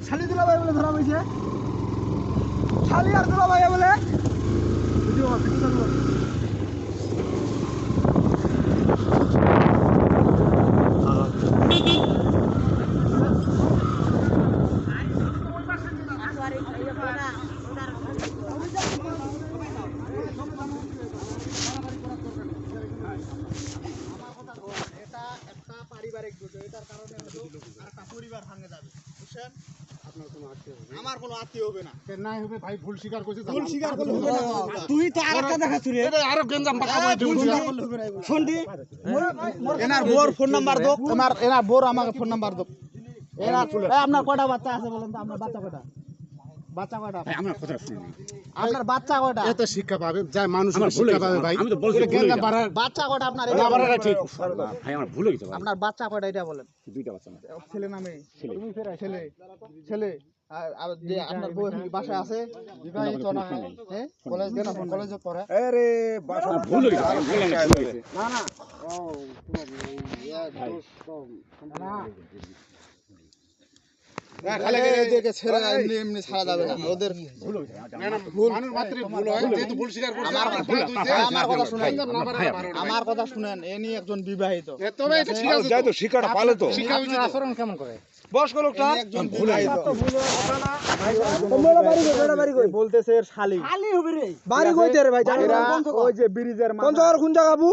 ছালি দুলা ভাই বলে ধরা হয়েছে, ছালি আর দুলা ভাই বলে ভিডিও চালু আমার কোনো আত্মীয় হবে না, নাই হবে ভাই, ভুল স্বীকার করছিস, ভুল স্বীকার করলে হবে না। তুই তো আরেকটা দেখাচ্ছ রে, এটা আরো গঞ্জাম পাকা বই ভুল স্বীকার করলে হবে না। শুনদি এনার বোর ফোন নাম্বার দাও, এনার বোর আমাকে ফোন নাম্বার দাও। এনার আপনার কয়টা বাচ্চা আছে বলেন তো, আপনার বাচ্চা কয়টা? বাচ্চা কয়টা? ভাই আমার কথা শুনুন, আপনার বাচ্চা কয়টা? এত শিক্ষা পাবে যায় মানুষ, শিক্ষা পাবে ভাই। আমি তো বলছি গঞ্জাম পাড়ার বাচ্চা কয়টা আপনার? এটা বাড়াটা ঠিক ভাই, আমার ভুল হইছে। আপনার বাচ্চা কয়টা এটা বলেন? দুইটা বাচ্চা। ছেলে না মেয়ে? তুমি ফেরা ছেলে, ছেলে। আর যে আপনার বউ বাসায় আছে, বিবাহিত না? হ্যাঁ, কলেজ দেন, আপনি কলেজে পড়ে। আরে বাসা ভুল হইছে, না না, ও না না, খালি এদেরকে ছেড়ে এমনি এমনি ছাড়া যাবে না, ওদের ভুল হইছে। না না, ভুল মানুষ মাত্র ভুল হয়, যেহেতু ভুল স্বীকার করছে। আমার কথা শুনেন, আমার কথা শুনেন, এনি একজন বিবাহিত, তবে এটা ঠিক আছে, যাই তো শিক্ষাটা পালে তো। শিক্ষা হইছে, আচরণ কেমন করে বয়স্ক লোকটা একজন বিবাহিত, তোমরা বাড়ি কই বলতেছে এর শালি, শালি হবে রে, বাড়ি কইতে রে ভাই? জানি না, ওই যে ব্রিজের মাথা, পঞ্চগড় কোন জায়গা বাবু?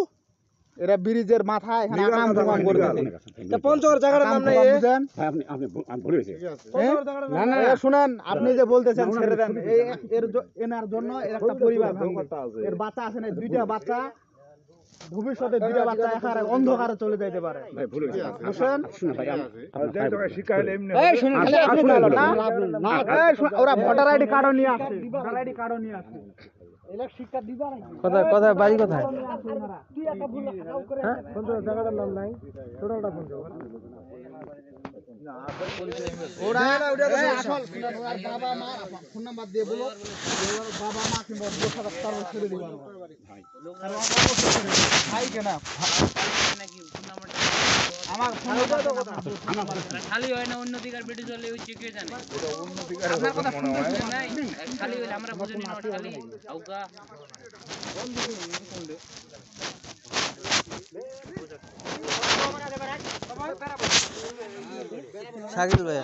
এরা ব্রিজের মাথায় এখানে আকাম প্রমাণ করতেছে। তা পঞ্চগড় জায়গার নাম নাই, আপনি আপনি ভুল হইছে। না না, শুনেন, আপনি যে বলতেছেন ছেড়ে দেন, এর এনার জন্য এর একটা পরিবার ভাঙবে, এর বাচ্চা আছে না, দুইটা বাচ্চা, ভবিষ্যতে দুইটা বাচ্চা একারে অন্ধকারে চলে যাইতে পারে। ভাই ভুল হইছে, বুঝছেন? শুনুন ভাই, যাই তো শিক্ষা হলে এমনি, এই শুনুন, খালি আপনি না না, এই ওরা ভোটার আইডি কার্ডও নিয়ে আসছে, ভোটার আইডি কার্ডও নিয়ে আসছে। এলাক শিক্ষা দিবা না কথা কথা বাড়ি কোথায়? কি একটা ভুল করে, হ্যাঁ কোন জায়গাটার নাম নাই, টোটালটা কোন জায়গা? না আসল পুলিশ ওরা আসল ওর বাবা মা ফোন নাম্বার দিয়ে বলো, ওর বাবা মা কি বড় কথা তার ছেড়ে দিবা ভাই, আর ভাই কেন নাকি ফোন নাম্বারটা আমার ফোন নাম্বার আমার খালি হয় না, অন্য দিকের বেটি চলে ওই চেকে জানে, ওটা অন্য দিকের আপনার কথা মনে হয় না, খালি হইলে আমরা বুঝিনি না, খালি আউকা বন্ধ কোন দে শাকিল ভাই,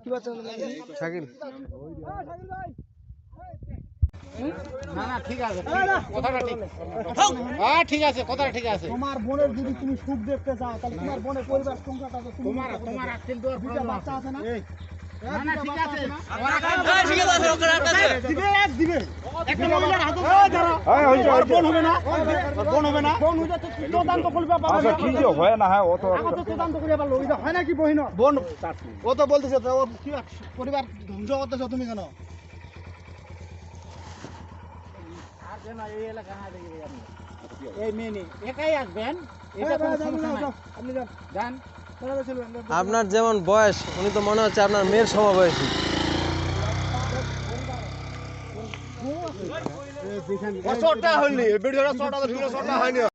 কি বাচ্চা শাকিল? ভাই না না ঠিক আছে, কথাটা ঠিক, হ্যাঁ ঠিক আছে, কথাটা ঠিক আছে। তোমার বোনের যদি তুমি সুখ দেখতে চাও, তাহলে তোমার বোনের পরিবার সংসারটা তো তোমার তোমার আক্কেল দেওয়ার দুইটা বাচ্চা আছে না? না না ঠিক আছে, ঠিক আছে, ওকে রাখতে দিবে, এক দিবে, একটা মহিলার হাতে ধরো, এই বোন হবে না, বোন হবে না, বোন হইছে তো তদন্ত করবে বাবা। আচ্ছা কি যে হয় না, হয় ও তো তদন্ত করে পারলো, ওইটা হয় না কি বহিন বোন? ও তো বলতেছে ও কি পরিবার ধ্বংস করতেছ তুমি কেন? আর কেন এই এলাকা না দেখি আপনি এই মেনে একাই আসবেন, এটা কোনো সমস্যা নাই, আপনি যান। আপনার যেমন বয়স, উনি তো মনে হচ্ছে আপনার মেয়ের সমবয়সী। ছোটটা হয়নি, ভিডিওটা ছোটটা হয়নি।